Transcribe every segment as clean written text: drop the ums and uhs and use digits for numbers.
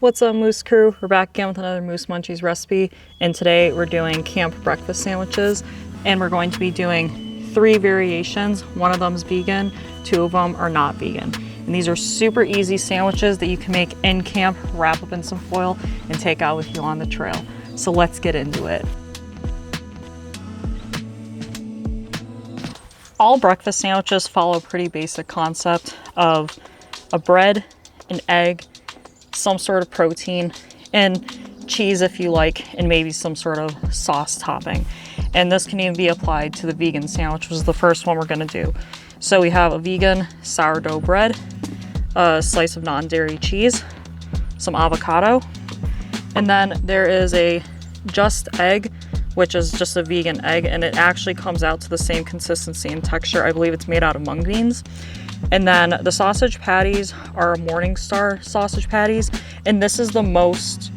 What's up, Moose Crew? We're back again with another Moose Munchies recipe, and today we're doing camp breakfast sandwiches, and we're going to be doing 3 variations. One of them is vegan, 2 of them are not vegan. And these are super easy sandwiches that you can make in camp, wrap up in some foil, and take out with you on the trail. So let's get into it. All breakfast sandwiches follow a pretty basic concept of a bread, an egg, some sort of protein, and cheese if you like, and maybe some sort of sauce topping. And this can even be applied to the vegan sandwich, which is the first one we're gonna do. So we have a vegan sourdough bread, a slice of non-dairy cheese, some avocado, and then there is a just egg, which is just a vegan egg, and it actually comes out to the same consistency and texture. I believe it's made out of mung beans. And then the sausage patties are Morningstar sausage patties, and this is the most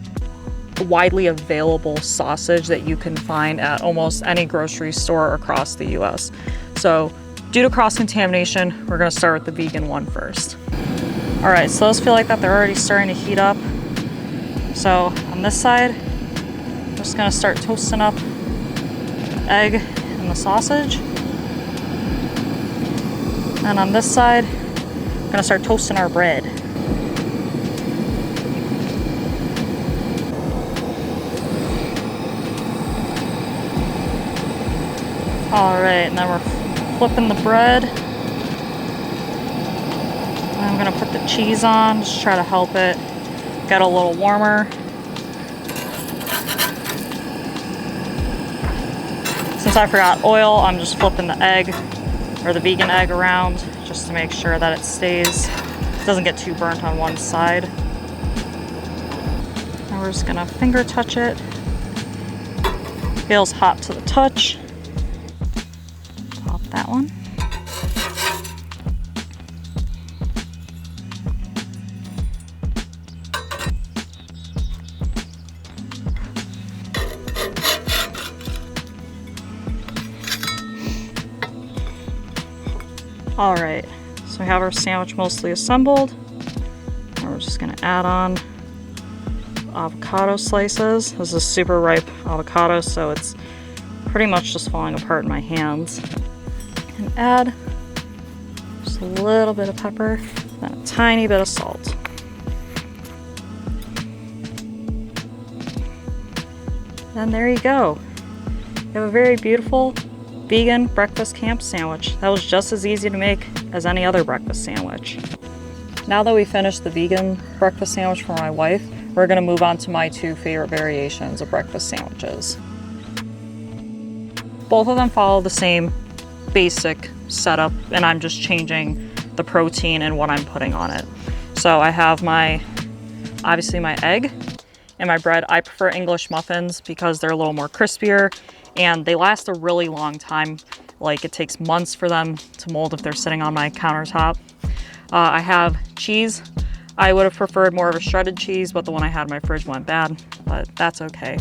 widely available sausage that you can find at almost any grocery store across the US. So due to cross-contamination, we're gonna start with the vegan one first. All right, so those feel like that they're already starting to heat up. So on this side, I'm just gonna start toasting up the egg and the sausage. And on this side, I'm gonna start toasting our bread. All right, and then we're flipping the bread. And I'm gonna put the cheese on, just try to help it get a little warmer. Since I forgot oil, I'm just flipping the egg, or the vegan egg, around just to make sure that it doesn't get too burnt on one side. And we're just gonna finger touch it. Feels hot to the touch. Pop that one. All right, so we have our sandwich mostly assembled. And we're just gonna add on avocado slices. This is super ripe avocado, so it's pretty much just falling apart in my hands. And add just a little bit of pepper, then a tiny bit of salt. And there you go. You have a very beautiful vegan breakfast camp sandwich. That was just as easy to make as any other breakfast sandwich. Now that we finished the vegan breakfast sandwich for my wife, we're gonna move on to my 2 favorite variations of breakfast sandwiches. Both of them follow the same basic setup, and I'm just changing the protein and what I'm putting on it. So I have obviously my egg and my bread. I prefer English muffins because they're a little more crispier and they last a really long time. Like, it takes months for them to mold if they're sitting on my countertop. I have cheese. I would have preferred more of a shredded cheese, but the one I had in my fridge went bad, but that's okay.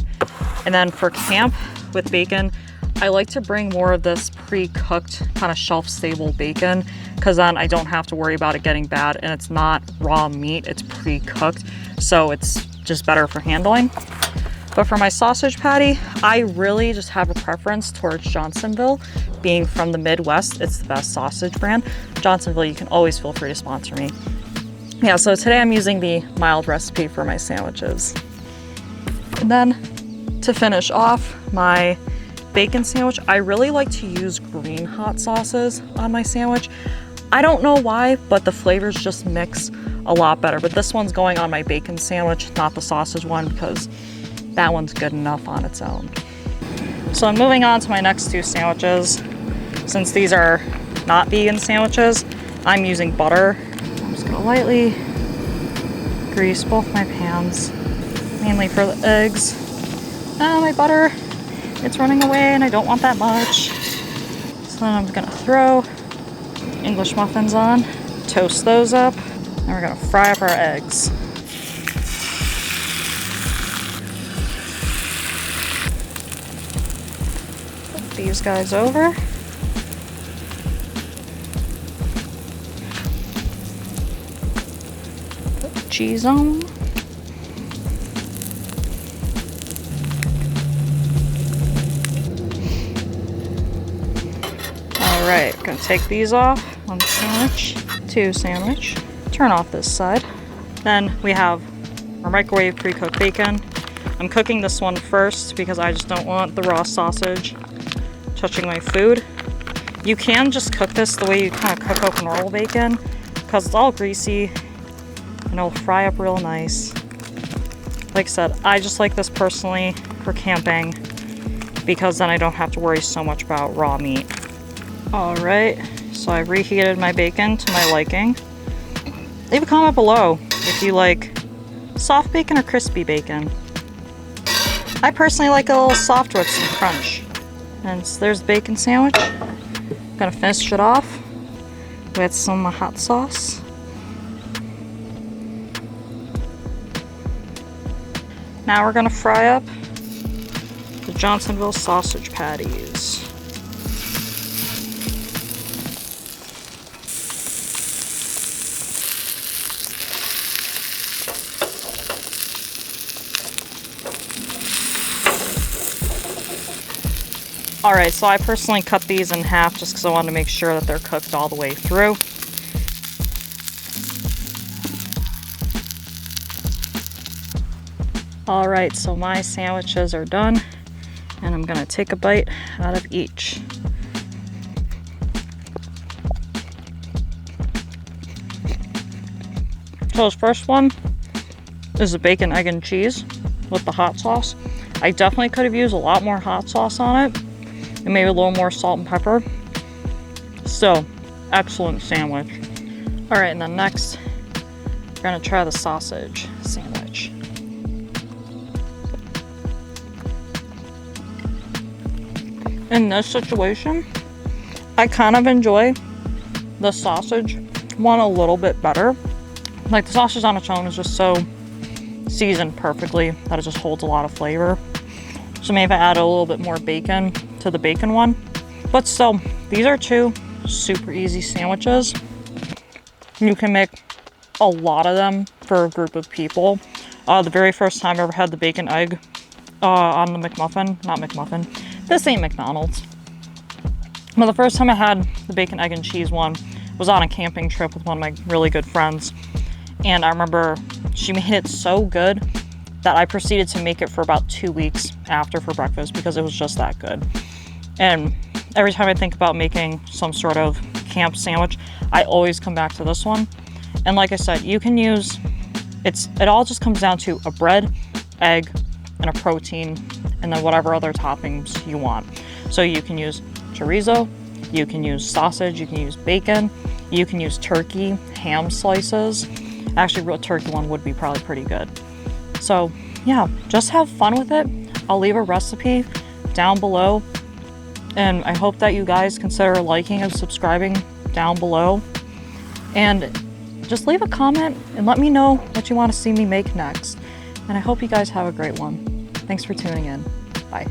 And then for camp with bacon, I like to bring more of this pre-cooked kind of shelf-stable bacon, because then I don't have to worry about it getting bad, and it's not raw meat, it's pre-cooked, so it's just better for handling. But for my sausage patty, I really just have a preference towards Johnsonville. Being from the Midwest, it's the best sausage brand. Johnsonville, you can always feel free to sponsor me. Yeah, so today I'm using the mild recipe for my sandwiches. And then to finish off my bacon sandwich, I really like to use green hot sauces on my sandwich. I don't know why, but the flavors just mix a lot better. But this one's going on my bacon sandwich, not the sausage one, because that one's good enough on its own. So I'm moving on to my next 2 sandwiches. Since these are not vegan sandwiches, I'm using butter. I'm just gonna lightly grease both my pans, mainly for the eggs. Oh, my butter, it's running away and I don't want that much. So then I'm gonna throw English muffins on, toast those up, and we're gonna fry up our eggs. These guys over. Put cheese on. All right, gonna take these off. One sandwich, two sandwich. Turn off this side. Then we have our microwave pre-cooked bacon. I'm cooking this one first because I just don't want the raw sausage touching my food. You can just cook this the way you kind of cook up normal bacon because it's all greasy and it'll fry up real nice. Like I said, I just like this personally for camping because then I don't have to worry so much about raw meat. All right, so I've reheated my bacon to my liking. Leave a comment below if you like soft bacon or crispy bacon. I personally like a little soft with some crunch. And so there's the bacon sandwich. Gonna finish it off with some hot sauce. Now we're gonna fry up the Johnsonville sausage patties. All right, so I personally cut these in half just because I wanted to make sure that they're cooked all the way through. All right, so my sandwiches are done, and I'm gonna take a bite out of each. So this first one is a bacon, egg, and cheese with the hot sauce. I definitely could have used a lot more hot sauce on it, and maybe a little more salt and pepper. Still, excellent sandwich. All right, and then next, we're gonna try the sausage sandwich. In this situation, I kind of enjoy the sausage one a little bit better. Like the sausage on its own is just so seasoned perfectly that it just holds a lot of flavor. So maybe I add a little bit more bacon to the bacon one. But still, these are two super easy sandwiches. You can make a lot of them for a group of people. The very first time I ever had the bacon egg on the McMuffin, not McMuffin, this ain't McDonald's. Well, the first time I had the bacon, egg, and cheese one was on a camping trip with one of my really good friends. And I remember she made it so good that I proceeded to make it for about 2 weeks after for breakfast because it was just that good. And every time I think about making some sort of camp sandwich, I always come back to this one. And like I said, you can use, it all just comes down to a bread, egg, and a protein, and then whatever other toppings you want. So you can use chorizo, you can use sausage, you can use bacon, you can use turkey, ham slices. Actually, real turkey one would be probably pretty good. So yeah, just have fun with it. I'll leave a recipe down below, and I hope that you guys consider liking and subscribing down below. And just leave a comment and let me know what you want to see me make next. And I hope you guys have a great one. Thanks for tuning in. Bye.